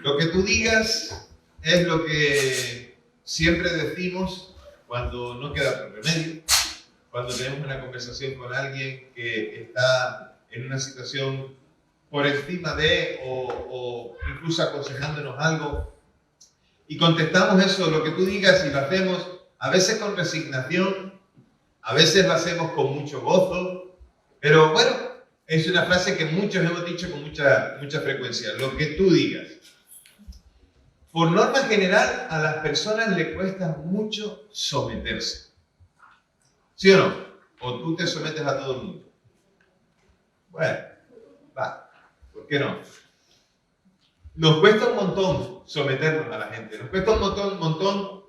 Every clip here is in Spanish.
Lo que tú digas es lo que siempre decimos cuando no queda otro remedio, cuando tenemos una conversación con alguien que está en una situación por encima de o incluso aconsejándonos algo, y contestamos eso, lo que tú digas, y lo hacemos a veces con resignación, a veces lo hacemos con mucho gozo, pero bueno, es una frase que muchos hemos dicho con mucha frecuencia, lo que tú digas. Por norma general, a las personas les cuesta mucho someterse. ¿Sí o no? ¿O tú te sometes a todo el mundo? Bueno, va, ¿por qué no? Nos cuesta un montón someternos a la gente. Nos cuesta un montón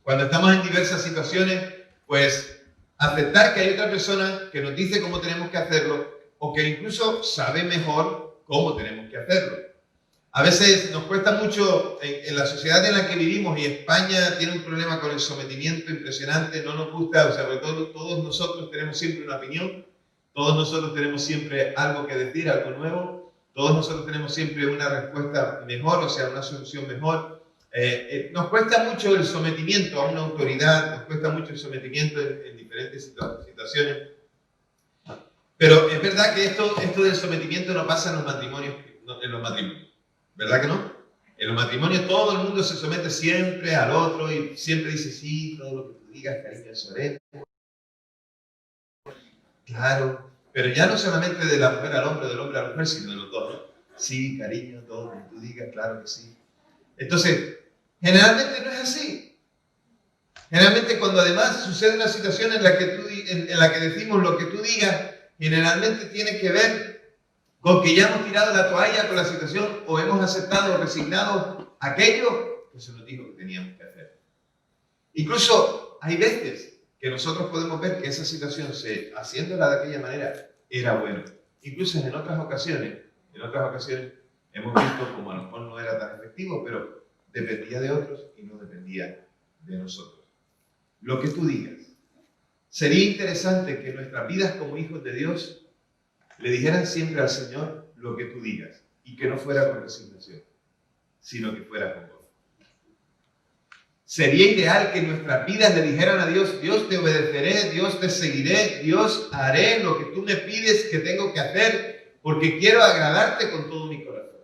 cuando estamos en diversas situaciones, pues aceptar que hay otra persona que nos dice cómo tenemos que hacerlo o que incluso sabe mejor cómo tenemos que hacerlo. A veces nos cuesta mucho en la sociedad en la que vivimos, y España tiene un problema con el sometimiento impresionante, no nos gusta, o sea, sobre todo todos nosotros tenemos siempre una opinión, todos nosotros tenemos siempre algo que decir, algo nuevo, todos nosotros tenemos siempre una respuesta mejor, o sea, una solución mejor. Nos cuesta mucho el sometimiento a una autoridad, nos cuesta mucho el sometimiento en diferentes situaciones, pero es verdad que esto del sometimiento no pasa en los matrimonios, ¿verdad que no? En los matrimonios todo el mundo se somete siempre al otro y siempre dice sí, todo lo que tú digas, cariño, eso haré. Claro, pero ya no solamente de la mujer al hombre, del hombre a la mujer, sino de los dos, ¿no? Sí, cariño, todo lo que tú digas, claro que sí. Entonces, generalmente no es así. Generalmente cuando además sucede una situación en la que decimos lo que tú digas, generalmente tiene que ver con que ya hemos tirado la toalla con la situación o hemos aceptado o resignado aquello que se nos dijo que teníamos que hacer. Incluso hay veces que nosotros podemos ver que esa situación, haciéndola de aquella manera, era buena. Incluso en otras ocasiones hemos visto como a lo mejor no era tan efectivo, pero dependía de otros y no dependía de nosotros. Lo que tú digas. Sería interesante que nuestras vidas como hijos de Dios le dijeran siempre al Señor lo que tú digas, y que no fuera con resignación, sino que fuera con gozo. Sería ideal que nuestras vidas le dijeran a Dios, Dios te obedeceré, Dios te seguiré, Dios haré lo que tú me pides que tengo que hacer, porque quiero agradarte con todo mi corazón.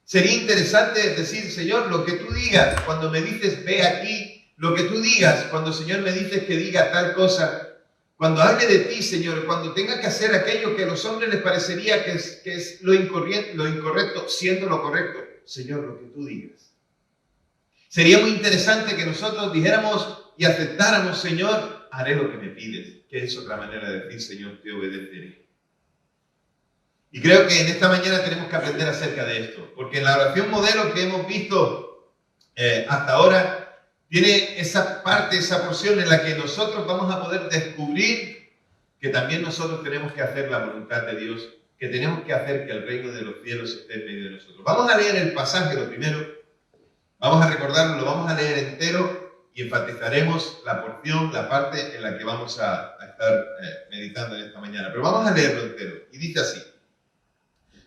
Sería interesante decir, Señor, lo que tú digas cuando me dices ve aquí, lo que tú digas cuando, Señor, me dices que diga tal cosa. Cuando hable de ti, Señor, cuando tenga que hacer aquello que a los hombres les parecería que es lo incorrecto, siendo lo correcto, Señor, lo que tú digas. Sería muy interesante que nosotros dijéramos y aceptáramos, Señor, haré lo que me pides, que es otra manera de decir, Señor, te obedeceré. Y creo que en esta mañana tenemos que aprender acerca de esto, porque en la oración modelo que hemos visto hasta ahora, tiene esa parte, esa porción en la que nosotros vamos a poder descubrir que también nosotros tenemos que hacer la voluntad de Dios, que tenemos que hacer que el reino de los cielos esté en medio de nosotros. Vamos a leer el pasaje lo primero, vamos a recordarlo, lo vamos a leer entero y enfatizaremos la porción, la parte en la que vamos a estar meditando en esta mañana. Pero vamos a leerlo entero y dice así.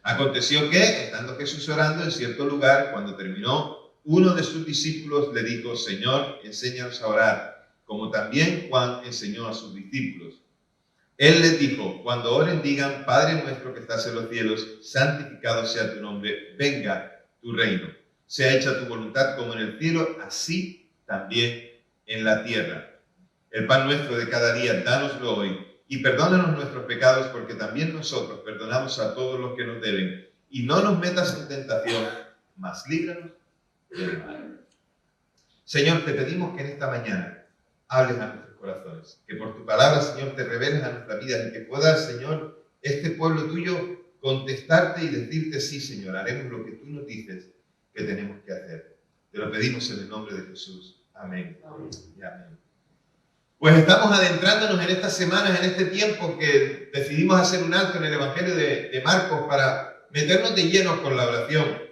Aconteció que, estando Jesús orando en cierto lugar, cuando terminó, uno de sus discípulos le dijo, Señor, enséñanos a orar, como también Juan enseñó a sus discípulos. Él les dijo, cuando oren digan, Padre nuestro que estás en los cielos, santificado sea tu nombre, venga tu reino. Sea hecha tu voluntad como en el cielo, así también en la tierra. El pan nuestro de cada día, dánoslo hoy. Y perdónanos nuestros pecados, porque también nosotros perdonamos a todos los que nos deben. Y no nos metas en tentación, mas líbranos del mal. Señor, te pedimos que en esta mañana hables a nuestros corazones. Que por tu palabra, Señor, te reveles a nuestra vida y que puedas, Señor, este pueblo tuyo, contestarte y decirte, sí, Señor, haremos lo que tú nos dices que tenemos que hacer. Te lo pedimos en el nombre de Jesús. Amén. Amén. Y amén. Pues estamos adentrándonos en estas semanas, en este tiempo que decidimos hacer un alto en el Evangelio de Marcos para meternos de lleno con la oración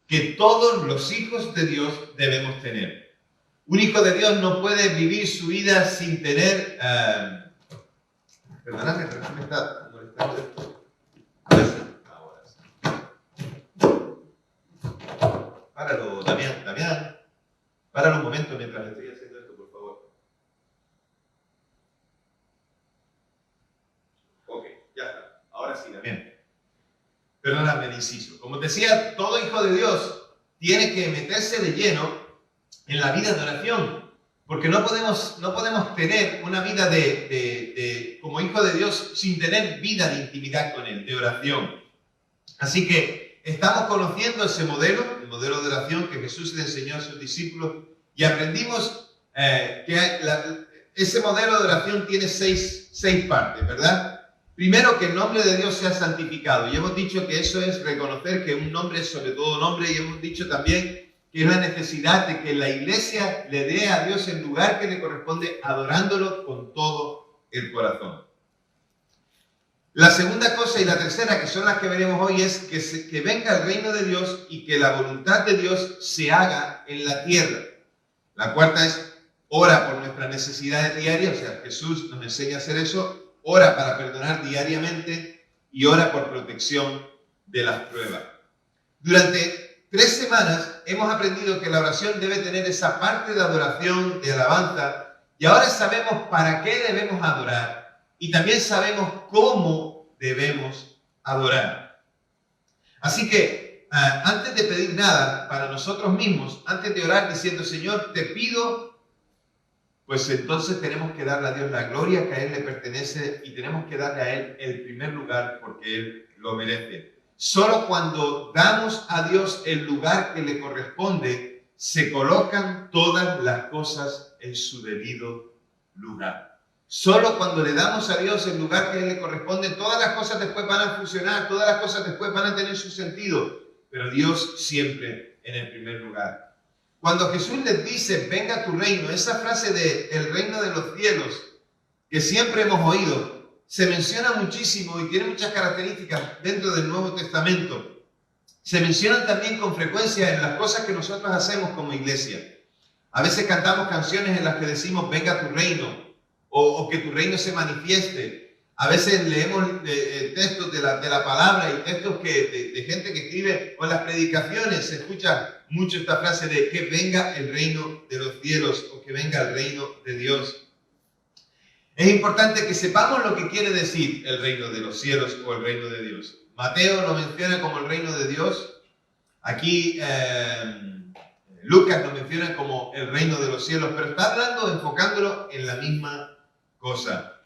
que todos los hijos de Dios debemos tener. Un hijo de Dios no puede vivir su vida sin tener... Perdóname, pero me está molestando esto. Ahora sí. páralo, Damián. Damián, páralo un momento mientras estoy haciendo esto, por favor. Ok, ya está. Ahora sí, Damián. Perdóname el inciso. Como decía, todo hijo de Dios tiene que meterse de lleno en la vida de oración, porque no podemos tener una vida como hijo de Dios sin tener vida de intimidad con Él, de oración. Así que estamos conociendo ese modelo, el modelo de oración que Jesús le enseñó a sus discípulos, y aprendimos que ese modelo de oración tiene seis partes, ¿verdad? Primero, que el nombre de Dios sea santificado. Y hemos dicho que eso es reconocer que un nombre es sobre todo nombre, y hemos dicho también que es la necesidad de que la iglesia le dé a Dios el lugar que le corresponde, adorándolo con todo el corazón. La segunda cosa y la tercera, que son las que veremos hoy, es que venga el reino de Dios y que la voluntad de Dios se haga en la tierra. La cuarta es, ora por nuestras necesidades diarias, o sea, Jesús nos enseña a hacer eso. Ora para perdonar diariamente y ora por protección de las pruebas. Durante 3 semanas hemos aprendido que la oración debe tener esa parte de adoración, de alabanza, y ahora sabemos para qué debemos adorar y también sabemos cómo debemos adorar. Así que antes de pedir nada para nosotros mismos, antes de orar diciendo, Señor, te pido, pues entonces tenemos que darle a Dios la gloria que a Él le pertenece y tenemos que darle a Él el primer lugar porque Él lo merece. Solo cuando damos a Dios el lugar que le corresponde, se colocan todas las cosas en su debido lugar. Solo cuando le damos a Dios el lugar que a Él le corresponde, todas las cosas después van a funcionar, todas las cosas después van a tener su sentido, pero Dios siempre en el primer lugar. Cuando Jesús les dice, venga tu reino, esa frase de el reino de los cielos, que siempre hemos oído, se menciona muchísimo y tiene muchas características dentro del Nuevo Testamento. Se mencionan también con frecuencia en las cosas que nosotros hacemos como iglesia. A veces cantamos canciones en las que decimos, venga tu reino, o que tu reino se manifieste. A veces leemos textos de la palabra y textos de gente que escribe, o en las predicaciones se escucha mucho esta frase de que venga el reino de los cielos o que venga el reino de Dios. Es importante que sepamos lo que quiere decir el reino de los cielos o el reino de Dios. Mateo lo menciona como el reino de Dios. Aquí Lucas lo menciona como el reino de los cielos, pero está hablando, enfocándolo en la misma cosa.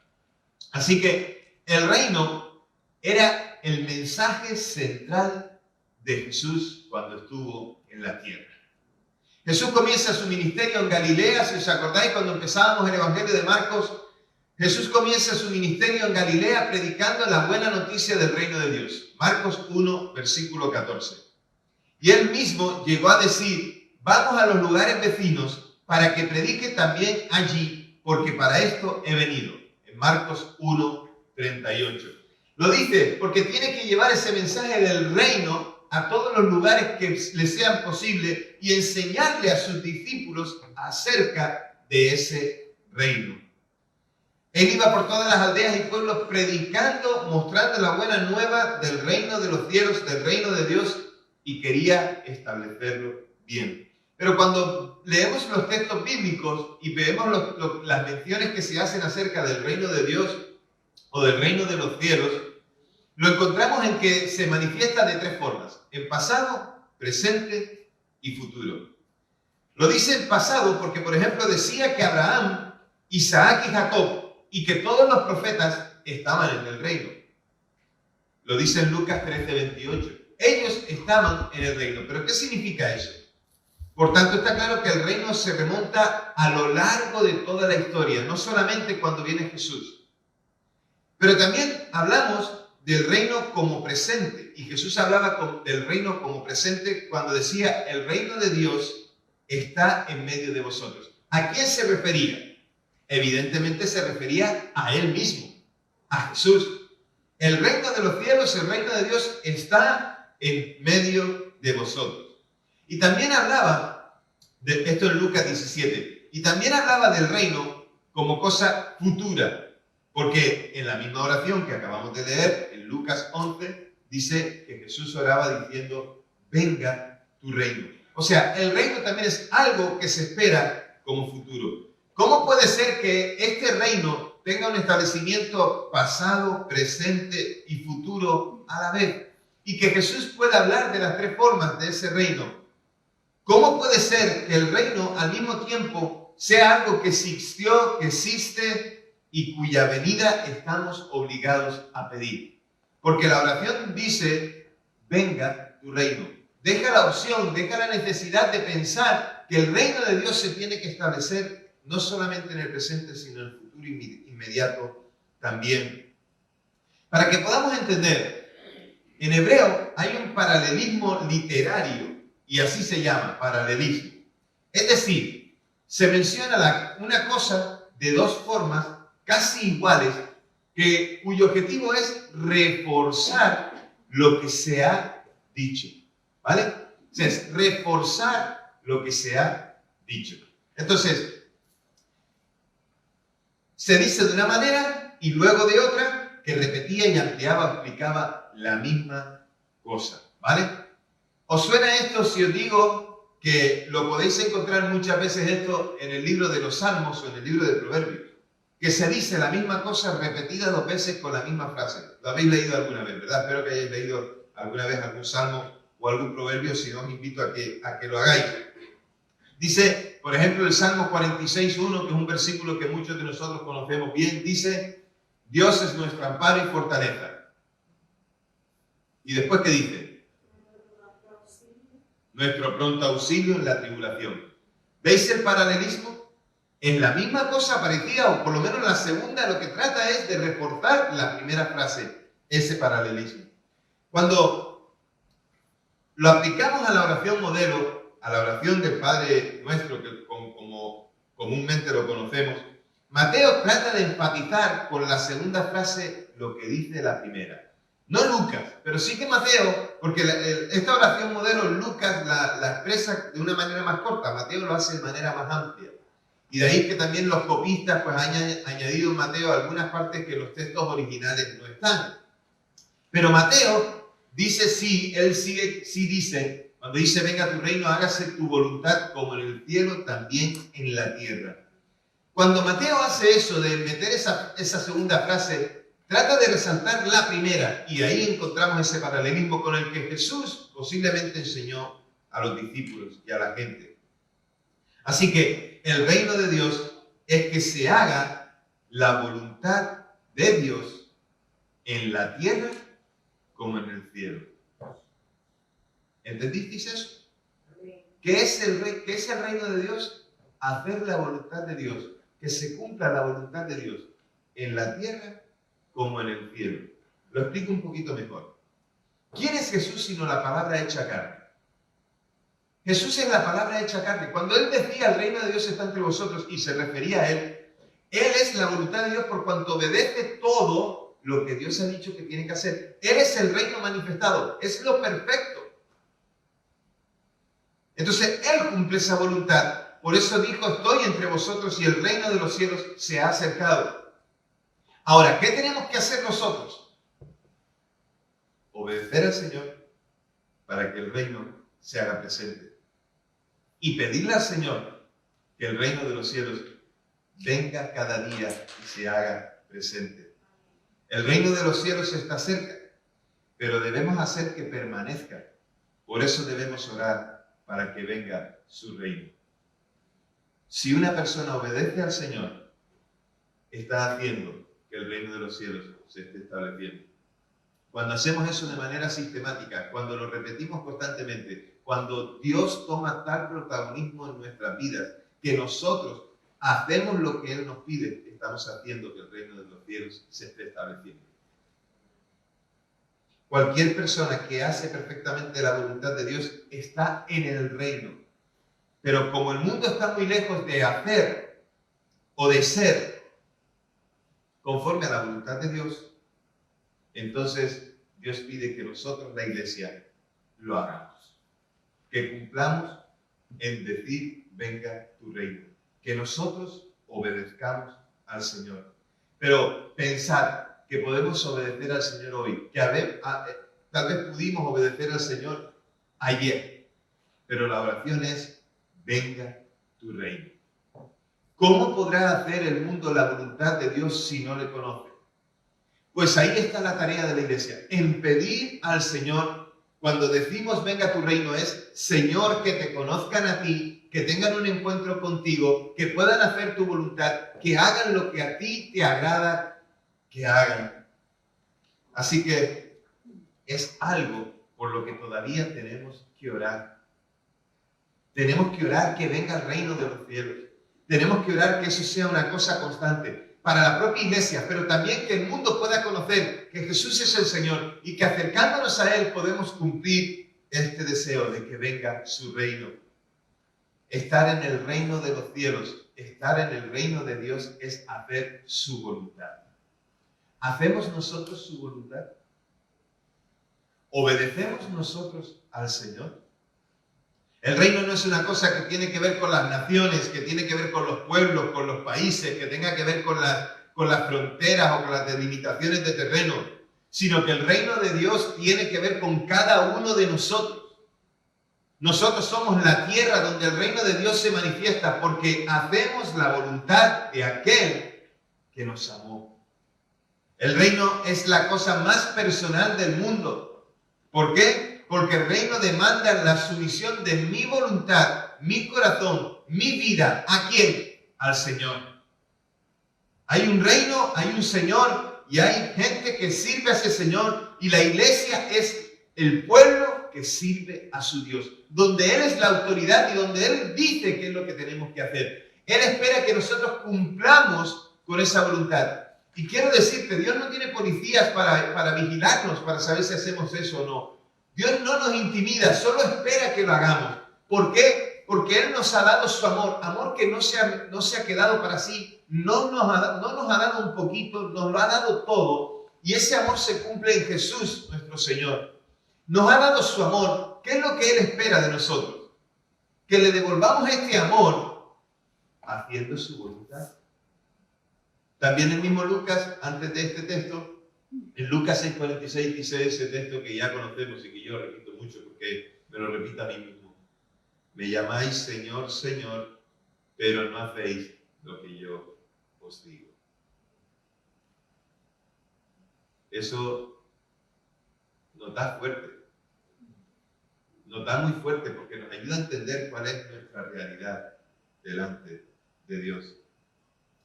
Así que el reino era el mensaje central de Jesús cuando estuvo en la tierra. Jesús comienza su ministerio en Galilea. Si os acordáis, cuando empezábamos el Evangelio de Marcos, Jesús comienza su ministerio en Galilea predicando la buena noticia del reino de Dios. Marcos 1, versículo 14. Y él mismo llegó a decir, vamos a los lugares vecinos para que predique también allí, porque para esto he venido. En Marcos 1, 38. Lo dice porque tiene que llevar ese mensaje del reino a todos los lugares que le sean posible y enseñarle a sus discípulos acerca de ese reino. Él iba por todas las aldeas y pueblos predicando, mostrando la buena nueva del reino de los cielos, del reino de Dios, y quería establecerlo bien. Pero cuando leemos los textos bíblicos y vemos las menciones que se hacen acerca del reino de Dios o del reino de los cielos, lo encontramos en que se manifiesta de 3 formas: en pasado, presente y futuro. Lo dice en pasado porque, por ejemplo, decía que Abraham, Isaac y Jacob y que todos los profetas estaban en el reino. Lo dice en Lucas 13:28. Ellos estaban en el reino. ¿Pero qué significa eso? Por tanto, está claro que el reino se remonta a lo largo de toda la historia, no solamente cuando viene Jesús. Pero también hablamos del reino como presente, y Jesús hablaba del reino como presente cuando decía, el reino de Dios está en medio de vosotros. ¿A quién se refería? Evidentemente se refería a Él mismo, a Jesús. El reino de los cielos, el reino de Dios está en medio de vosotros. Y también hablaba, esto en Lucas 17, y también hablaba del reino como cosa futura. Porque en la misma oración que acabamos de leer, en Lucas 11, dice que Jesús oraba diciendo, venga tu reino. O sea, el reino también es algo que se espera como futuro. ¿Cómo puede ser que este reino tenga un establecimiento pasado, presente y futuro a la vez? Y que Jesús pueda hablar de las tres formas de ese reino. ¿Cómo puede ser que el reino al mismo tiempo sea algo que existió, que existe y cuya venida estamos obligados a pedir? Porque la oración dice, venga tu reino. Deja la opción, deja la necesidad de pensar que el reino de Dios se tiene que establecer no solamente en el presente, sino en el futuro inmediato también. Para que podamos entender, en hebreo hay un paralelismo literario, y así se llama, paralelismo. Es decir, se menciona una cosa de dos formas casi iguales, cuyo objetivo es reforzar lo que se ha dicho. ¿Vale? O sea, es reforzar lo que se ha dicho. Entonces, se dice de una manera y luego de otra que repetía y ampliaba o explicaba la misma cosa. ¿Vale? ¿Os suena esto si os digo que lo podéis encontrar muchas veces esto en el libro de los Salmos o en el libro de Proverbios? Que se dice la misma cosa repetida dos veces con la misma frase. Lo habéis leído alguna vez, ¿verdad? Espero que hayáis leído alguna vez algún salmo o algún proverbio, si no os invito a que lo hagáis. Dice, por ejemplo, el Salmo 46:1, que es un versículo que muchos de nosotros conocemos bien, dice, Dios es nuestro amparo y fortaleza. Y después, ¿qué dice? Nuestro pronto auxilio en la tribulación. ¿Veis el paralelismo? Es la misma cosa parecida, o por lo menos la segunda, lo que trata es de reforzar la primera frase, ese paralelismo. Cuando lo aplicamos a la oración modelo, a la oración del Padre Nuestro, que como comúnmente lo conocemos, Mateo trata de enfatizar con la segunda frase lo que dice la primera. No Lucas, pero sí que Mateo, porque esta oración modelo Lucas la expresa de una manera más corta, Mateo lo hace de manera más amplia. Y de ahí que también los copistas pues, han añadido en Mateo algunas partes que los textos originales no están. Pero Mateo dice sí, él sí dice, cuando dice venga tu reino, hágase tu voluntad como en el cielo, también en la tierra. Cuando Mateo hace eso de meter esa segunda frase, trata de resaltar la primera, y ahí encontramos ese paralelismo con el que Jesús posiblemente enseñó a los discípulos y a la gente. Así que el reino de Dios es que se haga la voluntad de Dios en la tierra como en el cielo. ¿Entendisteis eso? ¿Qué es el reino de Dios? Hacer la voluntad de Dios, que se cumpla la voluntad de Dios en la tierra como en el cielo. Lo explico un poquito mejor. ¿Quién es Jesús sino la palabra hecha carne? Jesús es la palabra hecha carne. Cuando Él decía el reino de Dios está entre vosotros y se refería a Él es la voluntad de Dios por cuanto obedece todo lo que Dios ha dicho que tiene que hacer. Él es el reino manifestado, es lo perfecto. Entonces Él cumple esa voluntad. Por eso dijo, estoy entre vosotros y el reino de los cielos se ha acercado. Ahora, ¿qué tenemos que hacer nosotros? Obedecer al Señor para que el reino se haga presente. Y pedirle al Señor que el reino de los cielos venga cada día y se haga presente. El reino de los cielos está cerca, pero debemos hacer que permanezca. Por eso debemos orar para que venga su reino. Si una persona obedece al Señor, está haciendo que el reino de los cielos se esté estableciendo. Cuando hacemos eso de manera sistemática, cuando lo repetimos constantemente, cuando Dios toma tal protagonismo en nuestras vidas, que nosotros hacemos lo que Él nos pide, estamos haciendo que el reino de los cielos se esté estableciendo. Cualquier persona que hace perfectamente la voluntad de Dios está en el reino. Pero como el mundo está muy lejos de hacer o de ser conforme a la voluntad de Dios, entonces Dios pide que nosotros, la iglesia, lo hagamos. Que cumplamos en decir, venga tu reino. Que nosotros obedezcamos al Señor. Pero pensar que podemos obedecer al Señor hoy, que tal vez pudimos obedecer al Señor ayer, pero la oración es, venga tu reino. ¿Cómo podrá hacer el mundo la voluntad de Dios si no le conoce? Pues ahí está la tarea de la iglesia, en pedir al Señor. Cuando decimos venga tu reino es, Señor, que te conozcan a ti, que tengan un encuentro contigo, que puedan hacer tu voluntad, que hagan lo que a ti te agrada que hagan. Así que es algo por lo que todavía tenemos que orar. Tenemos que orar que venga el reino de los cielos. Tenemos que orar que eso sea una cosa constante para la propia iglesia, pero también que el mundo pueda conocer que Jesús es el Señor y que acercándonos a Él podemos cumplir este deseo de que venga su reino. Estar en el reino de los cielos, estar en el reino de Dios es hacer su voluntad. ¿Hacemos nosotros su voluntad? ¿Obedecemos nosotros al Señor? El reino no es una cosa que tiene que ver con las naciones, que tiene que ver con los pueblos, con los países, que tenga que ver con las fronteras o con las delimitaciones de terreno, sino que el reino de Dios tiene que ver con cada uno de nosotros. Nosotros somos la tierra donde el reino de Dios se manifiesta porque hacemos la voluntad de aquel que nos amó. El reino es la cosa más personal del mundo. ¿Por qué? Porque el reino demanda la sumisión de mi voluntad, mi corazón, mi vida. ¿A quién? Al Señor. Hay un reino, hay un Señor y hay gente que sirve a ese Señor y la iglesia es el pueblo que sirve a su Dios, donde Él es la autoridad y donde Él dice qué es lo que tenemos que hacer. Él espera que nosotros cumplamos con esa voluntad. Y quiero decirte, Dios no tiene policías para vigilarnos, para saber si hacemos eso o no. Dios no nos intimida, solo espera que lo hagamos. ¿Por qué? Porque Él nos ha dado su amor, amor que no se ha quedado para sí, no nos ha dado un poquito, nos lo ha dado todo. Y ese amor se cumple en Jesús, nuestro Señor. Nos ha dado su amor. ¿Qué es lo que Él espera de nosotros? Que le devolvamos este amor haciendo su voluntad. También el mismo Lucas, antes de este texto, en Lucas 6:46 dice ese texto que ya conocemos y que yo repito mucho porque me lo repito a mí mismo. Me llamáis Señor, Señor, pero no hacéis lo que yo os digo. Eso nos da fuerte. Nos da muy fuerte porque nos ayuda a entender cuál es nuestra realidad delante de Dios.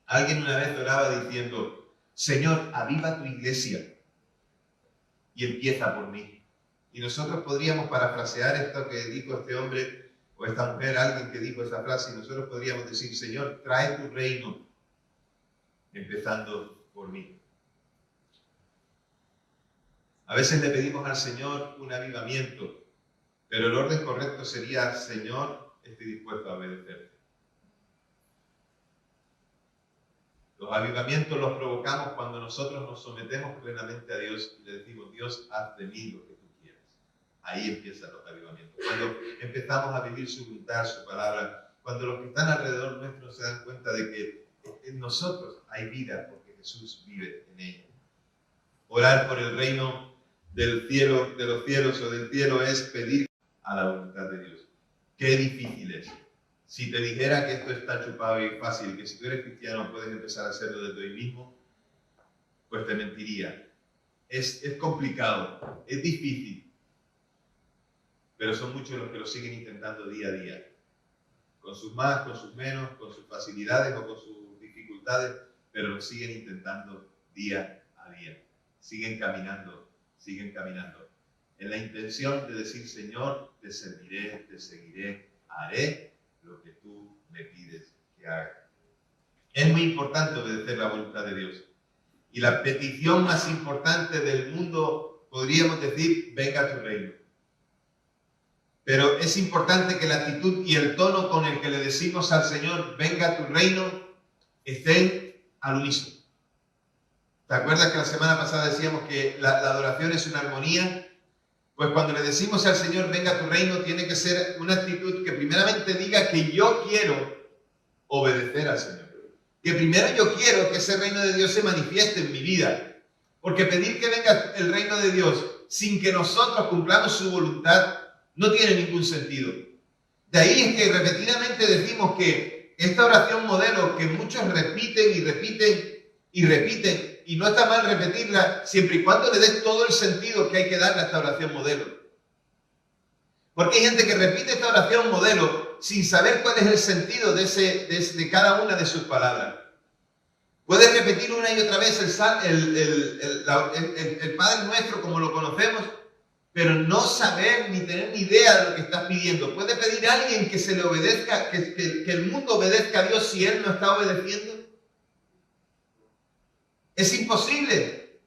Alguien una vez oraba diciendo, Señor, aviva tu iglesia y empieza por mí. Y nosotros podríamos parafrasear esto que dijo este hombre o esta mujer, alguien que dijo esa frase, y nosotros podríamos decir, Señor, trae tu reino, empezando por mí. A veces le pedimos al Señor un avivamiento, pero el orden correcto sería, Señor, estoy dispuesto a obedecerte. Los avivamientos los provocamos cuando nosotros nos sometemos plenamente a Dios y le decimos, Dios, haz de mí lo que tú quieras. Ahí empiezan los avivamientos. Cuando empezamos a vivir su voluntad, su palabra, cuando los que están alrededor nuestro se dan cuenta de que en nosotros hay vida porque Jesús vive en ella. Orar por el reino del cielo, de los cielos o del cielo es pedir a la voluntad de Dios. Qué difícil es. Si te dijera que esto está chupado y fácil, que si tú eres cristiano puedes empezar a hacerlo desde hoy mismo, pues te mentiría. Es complicado, es difícil, pero son muchos los que lo siguen intentando día a día. Con sus más, con sus menos, con sus facilidades o con sus dificultades, pero lo siguen intentando día a día. Siguen caminando, en la intención de decir, Señor, te serviré, te seguiré, haré lo que tú me pides que haga. Es muy importante obedecer la voluntad de Dios. Y la petición más importante del mundo, podríamos decir, venga a tu reino. Pero es importante que la actitud y el tono con el que le decimos al Señor, venga a tu reino, estén al unísono. ¿Te acuerdas que la semana pasada decíamos que la adoración es una armonía? Pues cuando le decimos al Señor, venga a tu reino, tiene que ser una actitud que primeramente diga que yo quiero obedecer al Señor. Que primero yo quiero que ese reino de Dios se manifieste en mi vida. Porque pedir que venga el reino de Dios sin que nosotros cumplamos su voluntad no tiene ningún sentido. De ahí es que repetidamente decimos que esta oración modelo que muchos repiten y repiten y repiten, y no está mal repetirla siempre y cuando le des todo el sentido que hay que darle a esta oración modelo. Porque hay gente que repite esta oración modelo sin saber cuál es el sentido de cada una de sus palabras. Puedes repetir una y otra vez el Padre Nuestro como lo conocemos, pero no saber ni tener ni idea de lo que estás pidiendo. Puede pedir a alguien que se le obedezca, que el mundo obedezca a Dios si él no está obedeciendo. Es imposible.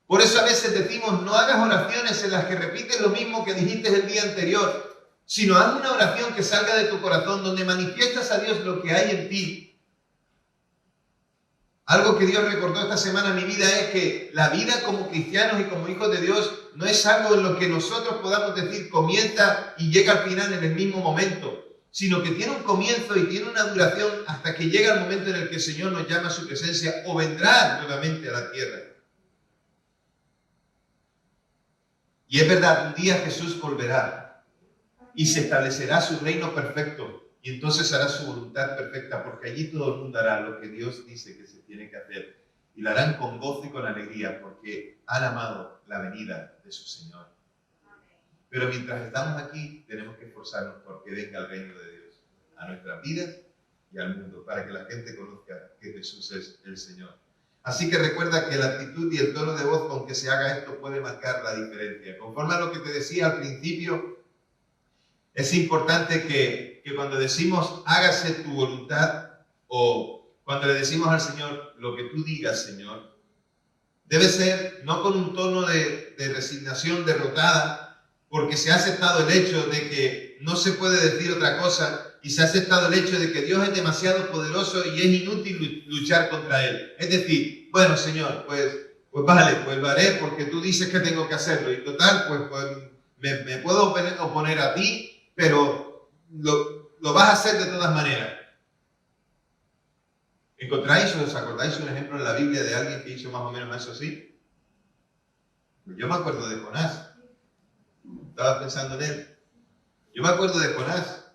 Por eso a veces decimos, no hagas oraciones en las que repites lo mismo que dijiste el día anterior, sino haz una oración que salga de tu corazón, donde manifiestas a Dios lo que hay en ti. Algo que Dios recordó esta semana en mi vida es que la vida como cristianos y como hijos de Dios no es algo en lo que nosotros podamos decir comienza y llega al final en el mismo momento, sino que tiene un comienzo y tiene una duración hasta que llega el momento en el que el Señor nos llama a su presencia o vendrá nuevamente a la tierra. Y es verdad, un día Jesús volverá y se establecerá su reino perfecto y entonces hará su voluntad perfecta, porque allí todo el mundo hará lo que Dios dice que se tiene que hacer y lo harán con gozo y con alegría porque han amado la venida de su Señor. Pero mientras estamos aquí tenemos que esforzarnos porque venga el reino de Dios a nuestras vidas y al mundo, para que la gente conozca que Jesús es el Señor. Así que recuerda que la actitud y el tono de voz con que se haga esto puede marcar la diferencia. Conforme a lo que te decía al principio, es importante que cuando decimos hágase tu voluntad o cuando le decimos al Señor lo que tú digas, Señor, debe ser no con un tono de resignación derrotada, porque se ha aceptado el hecho de que no se puede decir otra cosa y se ha aceptado el hecho de que Dios es demasiado poderoso y es inútil luchar contra Él. Es decir, bueno, Señor, pues vale, pues lo haré porque tú dices que tengo que hacerlo y total, pues me puedo oponer a ti, pero lo vas a hacer de todas maneras. ¿Encontráis o os acordáis un ejemplo en la Biblia de alguien que hizo más o menos eso así? Yo me acuerdo de Jonás. Estaba pensando en él. Yo me acuerdo de Jonás.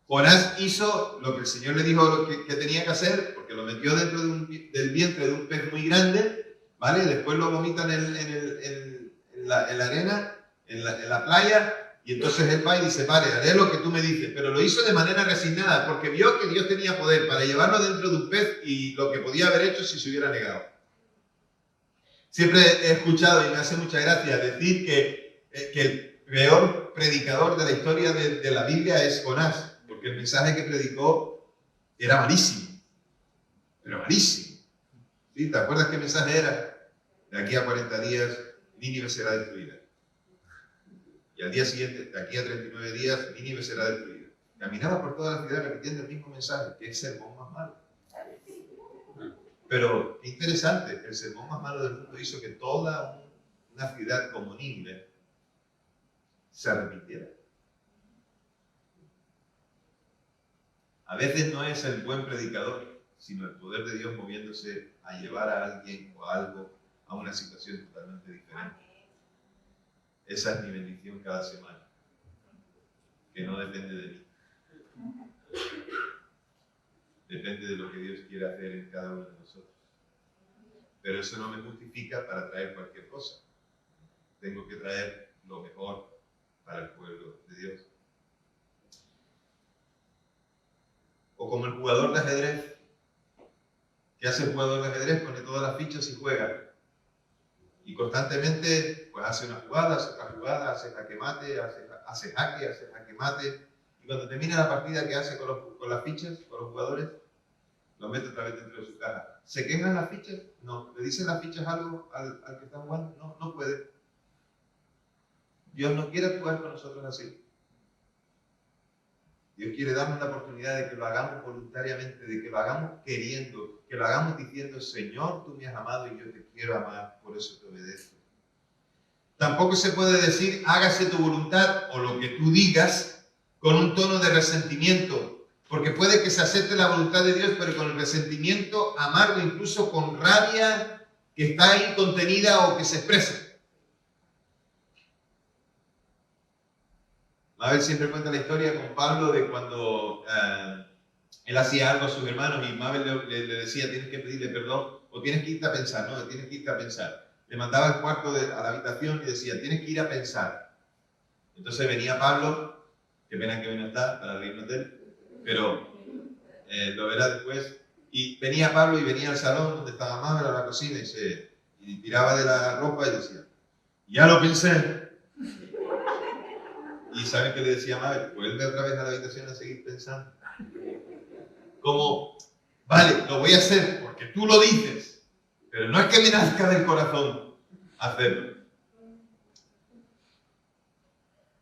Jonás hizo lo que el Señor le dijo que tenía que hacer, porque lo metió dentro del vientre de un pez muy grande, ¿vale? Después lo vomitan en la arena, en la playa, y entonces él va y dice, vale, haré lo que tú me dices, pero lo hizo de manera resignada, porque vio que Dios tenía poder para llevarlo dentro de un pez y lo que podía haber hecho si se hubiera negado. Siempre he escuchado, y me hace mucha gracia, decir que el peor predicador de la historia de la Biblia es Jonás, porque el mensaje que predicó era malísimo, pero malísimo. ¿Sí? ¿Te acuerdas qué mensaje era? De aquí a 40 días, Nínive será destruida. Y al día siguiente, de aquí a 39 días, Nínive será destruida. Caminaba por toda la ciudad repitiendo el mismo mensaje, que es el sermón más malo. Pero qué interesante, el sermón más malo del mundo hizo que toda una ciudad como Nínive se arrepintiera. A veces no es el buen predicador, sino el poder de Dios moviéndose a llevar a alguien o a algo a una situación totalmente diferente. Esa es mi bendición cada semana, que no depende de mí. Depende de lo que Dios quiere hacer en cada uno de nosotros. Pero eso no me justifica para traer cualquier cosa. Tengo que traer lo mejor para el pueblo de Dios. O como el jugador de ajedrez. ¿Qué hace el jugador de ajedrez? Pone todas las fichas y juega. Y constantemente pues hace una jugada, hace otra jugada, hace jaque mate, hace jaque mate. Y cuando termina la partida, ¿qué hace con las fichas, con los jugadores? Lo mete otra vez dentro de su caja. ¿Se quejan las fichas? No. ¿Le dicen las fichas algo al que está jugando? No, no puede. Dios no quiere jugar con nosotros así. Dios quiere darnos la oportunidad de que lo hagamos voluntariamente, de que lo hagamos queriendo, que lo hagamos diciendo, Señor, tú me has amado y yo te quiero amar, por eso te obedezco. Tampoco se puede decir, hágase tu voluntad o lo que tú digas con un tono de resentimiento, porque puede que se acepte la voluntad de Dios, pero con el resentimiento amargo, incluso con rabia que está ahí contenida o que se expresa. Mabel siempre cuenta la historia con Pablo de cuando él hacía algo a sus hermanos y Mabel le decía, tienes que pedirle perdón o tienes que irte a pensar, no, tienes que irte a pensar. Le mandaba al cuarto a la habitación y decía, tienes que ir a pensar. Entonces venía Pablo, qué pena que hoy no está para reírnos de él, pero lo verá después. Y venía Pablo y venía al salón donde estaba Mabel, a la cocina, y tiraba de la ropa y decía, ya lo pensé. ¿Y saben qué le decía Mabel? Vuelve otra vez a la habitación a seguir pensando. Como, vale, lo voy a hacer porque tú lo dices, pero no es que me nazca del corazón hacerlo.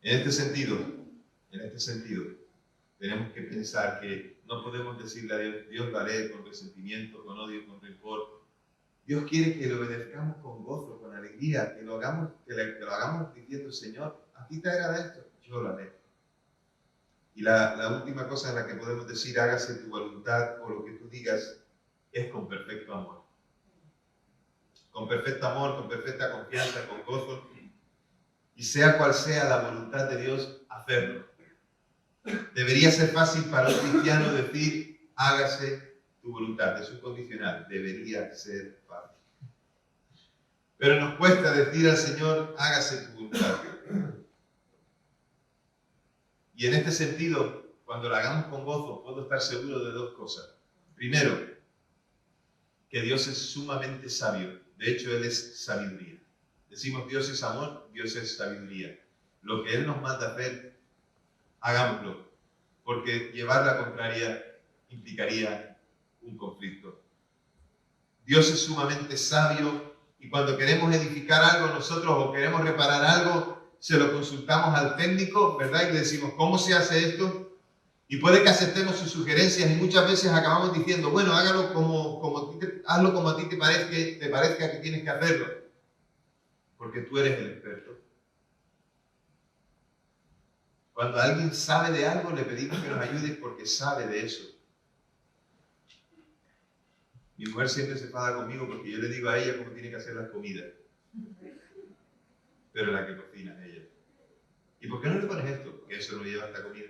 En este sentido, tenemos que pensar que no podemos decirle a Dios, Dios lo haré con resentimiento, con odio, con rencor. Dios quiere que lo obedezcamos con gozo, con alegría, que lo hagamos diciendo, Señor, ¿a ti te agrada esto? Yo lo haré. Y la última cosa en la que podemos decir, hágase tu voluntad o lo que tú digas, es con perfecto amor. Con perfecto amor, con perfecta confianza, con gozo. Y sea cual sea la voluntad de Dios, hacerlo. Debería ser fácil para un cristiano decir, hágase tu voluntad. Es un condicional. Debería ser fácil. Pero nos cuesta decir al Señor, hágase tu voluntad. Y en este sentido, cuando la hagamos con gozo, puedo estar seguro de dos cosas. Primero, que Dios es sumamente sabio. De hecho, Él es sabiduría. Decimos Dios es amor, Dios es sabiduría. Lo que Él nos manda hacer, hagámoslo. Porque llevar la contraria implicaría un conflicto. Dios es sumamente sabio y cuando queremos edificar algo nosotros o queremos reparar algo, se lo consultamos al técnico, ¿verdad? Y le decimos, ¿cómo se hace esto? Y puede que aceptemos sus sugerencias y muchas veces acabamos diciendo, bueno, hágalo hazlo como a ti te parezca que tienes que hacerlo. Porque tú eres el experto. Cuando alguien sabe de algo, le pedimos que nos ayude porque sabe de eso. Mi mujer siempre se enfada conmigo porque yo le digo a ella cómo tiene que hacer las comidas. Pero la que cocina es ella. ¿Y por qué no le pones esto? Porque eso no lleva esta comida.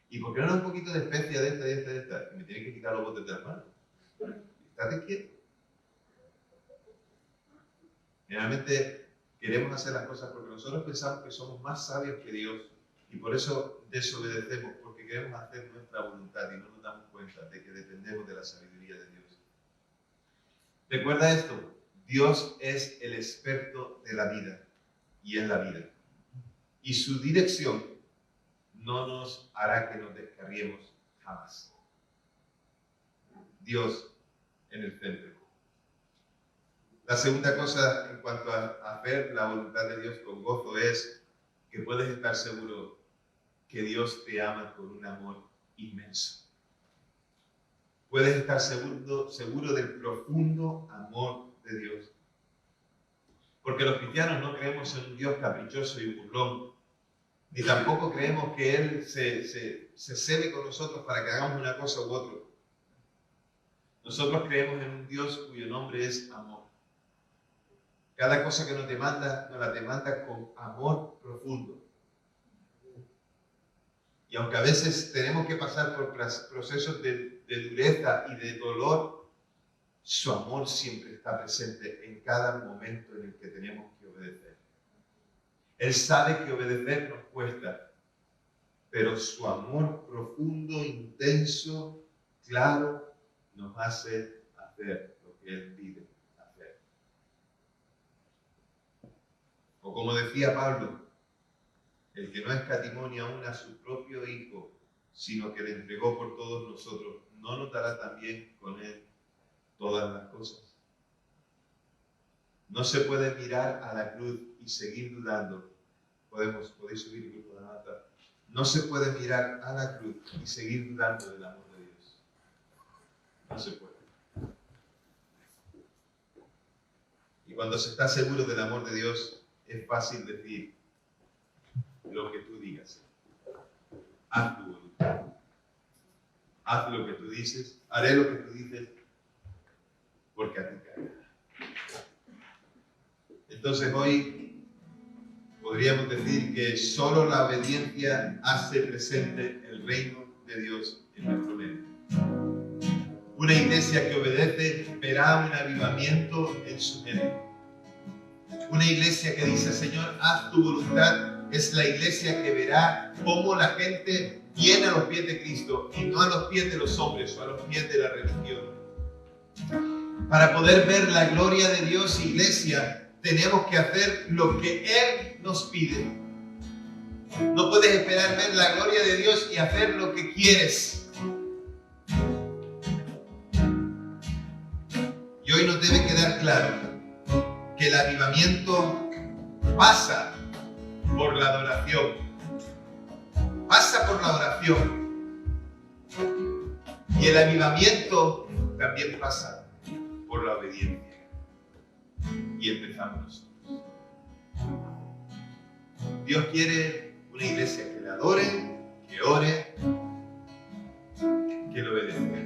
¿Y por qué no un poquito de especia de esta? Y me tiene que quitar los botes de las manos. Estate quieto. Generalmente queremos hacer las cosas porque nosotros pensamos que somos más sabios que Dios y por eso desobedecemos, porque queremos hacer nuestra voluntad y no nos damos cuenta de que dependemos de la sabiduría de Dios. Recuerda esto, Dios es el experto de la vida y en la vida. Y su dirección no nos hará que nos descarriemos jamás. Dios en el centro. La segunda cosa en cuanto a hacer la voluntad de Dios con gozo es que puedes estar seguro que Dios te ama con un amor inmenso. Puedes estar seguro del profundo amor de Dios. Porque los cristianos no creemos en un Dios caprichoso y burlón, ni tampoco creemos que Él se cede con nosotros para que hagamos una cosa u otra. Nosotros creemos en un Dios cuyo nombre es amor. Cada cosa que nos la demanda con amor profundo. Y aunque a veces tenemos que pasar por procesos de dureza y de dolor, su amor siempre está presente en cada momento en el que tenemos que obedecer. Él sabe que obedecer nos cuesta, pero su amor profundo, intenso, claro, nos hace hacer lo que Él pide hacer. O como decía Pablo, el que no escatimó ni aún a su propio Hijo, sino que le entregó por todos nosotros, ¿no nos dará también con Él todas las cosas? No se puede mirar a la cruz y seguir dudando. Podéis subir el grupo de la nota. No se puede mirar a la cruz y seguir dudando del amor de Dios. No se puede. Y cuando se está seguro del amor de Dios, es fácil decir lo que tú digas. Haz tu voluntad. Haz lo que tú dices. Haré lo que tú dices. Porque a ti te agrada. Entonces hoy podríamos decir que solo la obediencia hace presente el reino de Dios en nuestro medio. Una iglesia que obedece verá un avivamiento en su medio. Una iglesia que dice, Señor, haz tu voluntad, es la iglesia que verá cómo la gente viene a los pies de Cristo y no a los pies de los hombres o a los pies de la religión. Para poder ver la gloria de Dios, iglesia, tenemos que hacer lo que Él nos pide. No puedes esperar ver la gloria de Dios y hacer lo que quieres. Y hoy nos debe quedar claro que el avivamiento pasa por la adoración. Pasa por la oración. Y el avivamiento también pasa por la obediencia. Y empezamos nosotros. Dios quiere una iglesia que le adore, que ore, que le obedezca.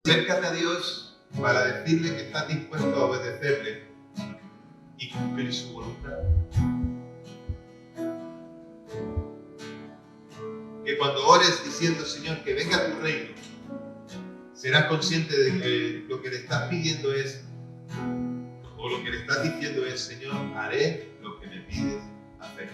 Acércate a Dios para decirle que estás dispuesto a obedecerle y cumplir su voluntad. Que cuando ores diciendo, Señor, que venga tu reino, serás consciente de que lo que le estás pidiendo es, o lo que le estás diciendo es, Señor, haré lo que me pides hacer.